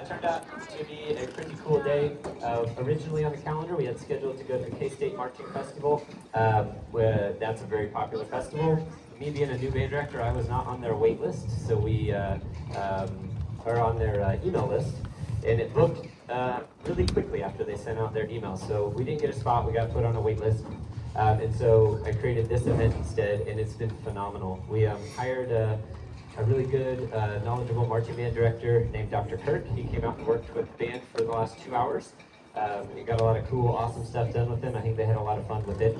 It turned out to be a pretty cool day. Originally on the calendar, we had scheduled to go to the K-State Marching Festival. That's a very popular festival. Me being a new band director, I was not on their wait list, so we are on their email list. And it booked really quickly after they sent out their email. So we didn't get a spot, we got put on a wait list. And so I created this event instead, and it's been phenomenal. We hired a really good, knowledgeable marching band director named Dr. Kirk. He came out and worked with the band for the last 2 hours. We got a lot of cool, awesome stuff done with him. I think they had a lot of fun with it.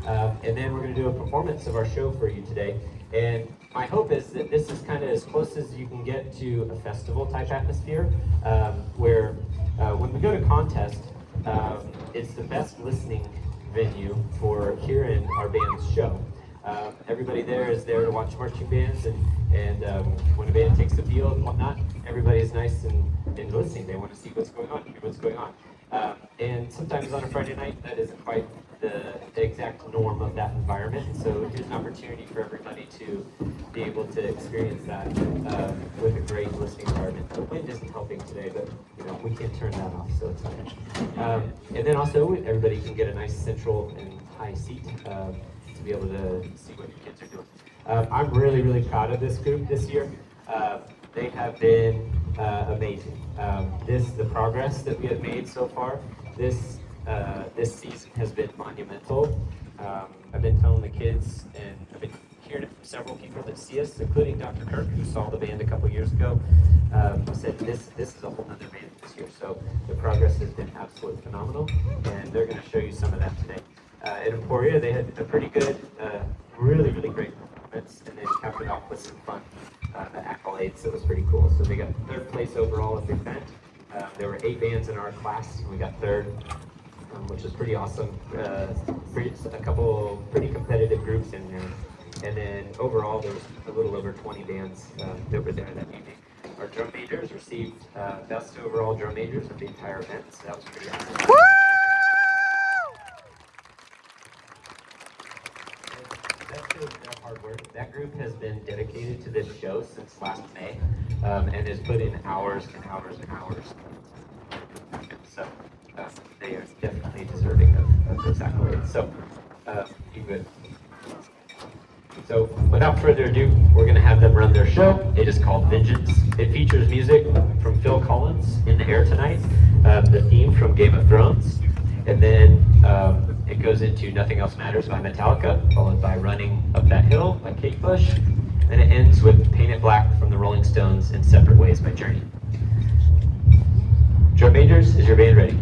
And then we're going to do a performance of our show for you today. And my hope is that this is kind of as close as you can get to a festival type atmosphere, where when we go to contest, it's the best listening venue for hearing our band's show. Everybody there is there to watch marching bands, and when a band takes the field and whatnot, everybody is nice and listening. They want to see what's going on, hear what's going on. And sometimes on a Friday night, that isn't quite the exact norm of that environment. So here's an opportunity for everybody to be able to experience that with a great listening environment. The wind isn't helping today, but we can't turn that off, so it's fine. And then also, everybody can get a nice central and high seat to be able to see what your kids are doing. I'm really, really proud of this group this year. They have been amazing. The progress that we have made so far, this season has been monumental. I've been telling the kids, and I've been hearing it from several people that see us, including Dr. Kirk, who saw the band a couple years ago, said this is a whole other band this year. So the progress has been absolutely phenomenal, and they're going to show you some of that today. At Emporia, they had a pretty good, really, really great performance, and they capped it off with some fun accolades. It was pretty cool. So they got third place overall at the event. There were 8 bands in our class, and we got third, which is pretty awesome. A couple pretty competitive groups in there. And then overall, there was a little over 20 bands that were there that evening. Our drum majors received best overall drum majors of the entire event, so that was pretty awesome. Their hard work. That group has been dedicated to this show since last May, and has put in hours and hours and hours. So they are definitely deserving of those accolades. So you good. So without further ado, we're going to have them run their show. It is called Vengeance. It features music from Phil Collins, In the Air Tonight, the theme from Game of Thrones, and then it goes into Nothing Else Matters by Metallica, followed by Running Up That Hill by Kate Bush, and it ends with Paint It Black from the Rolling Stones and Separate Ways by Journey. Drum majors, is your band ready?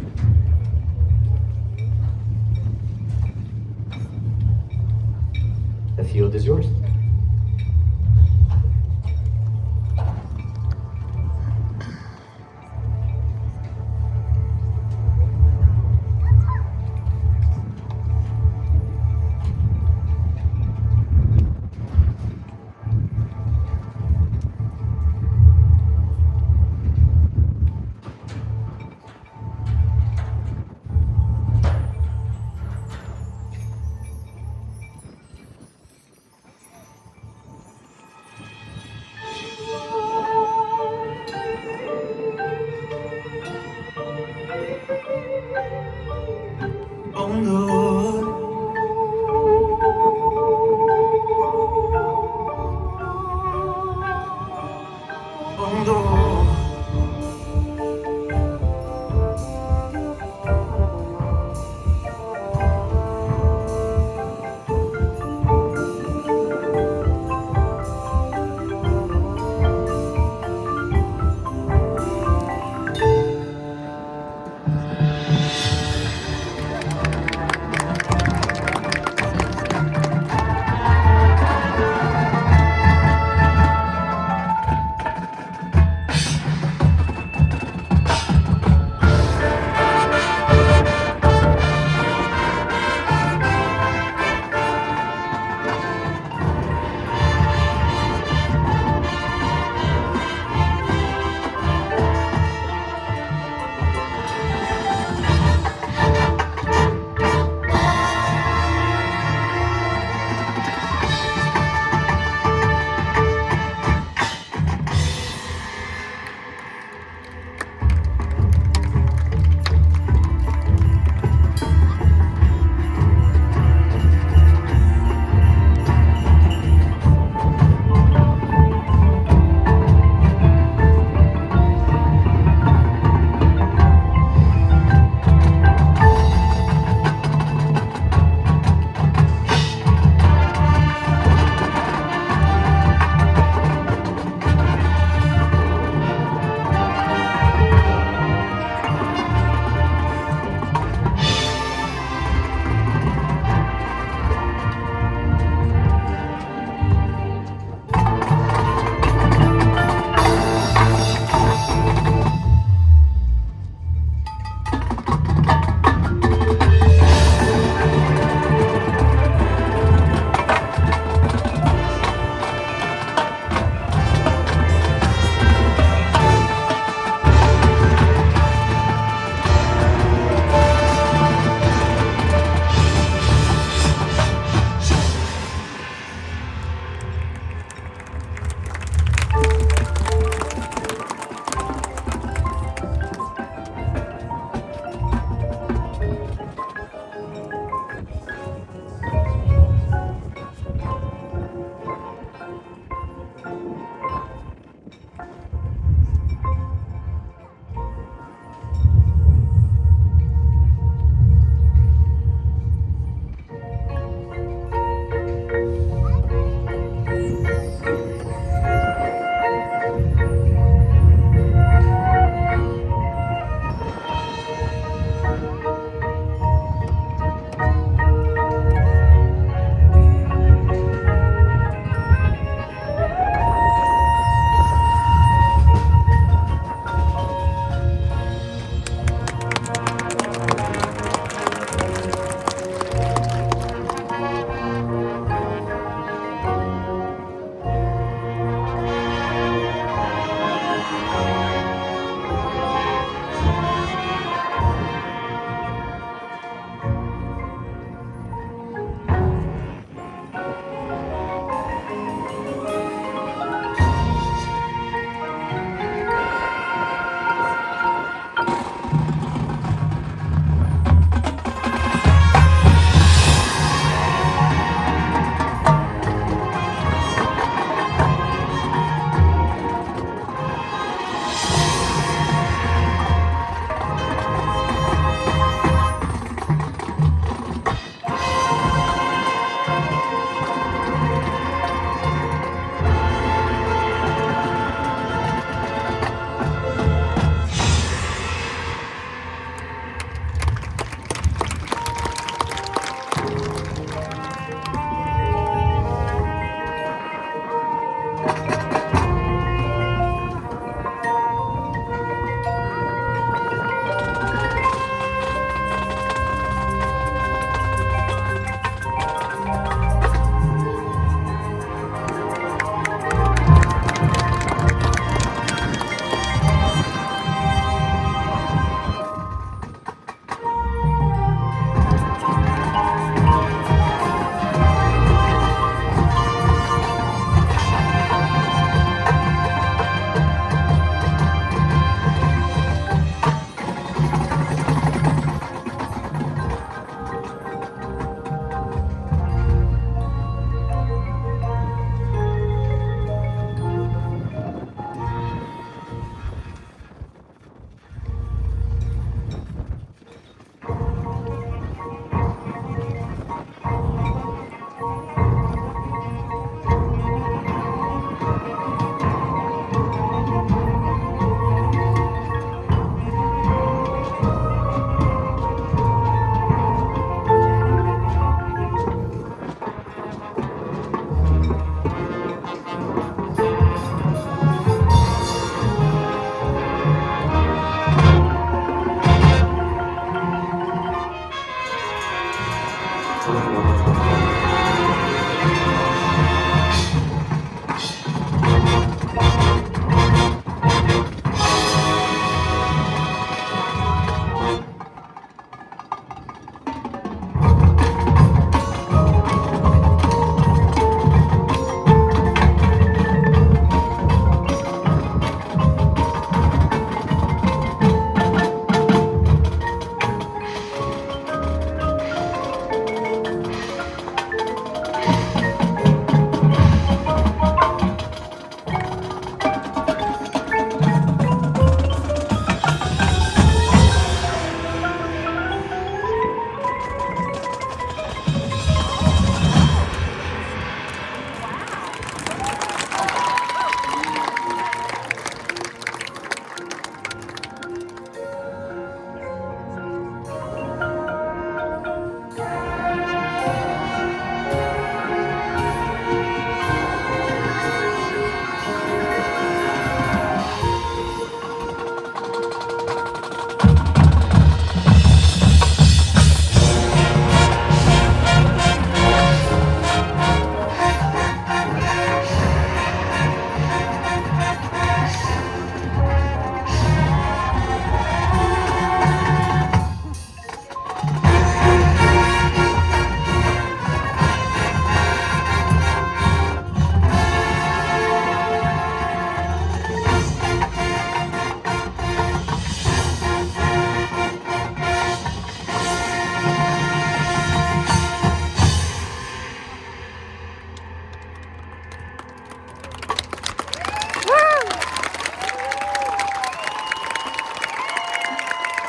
The field is yours. On the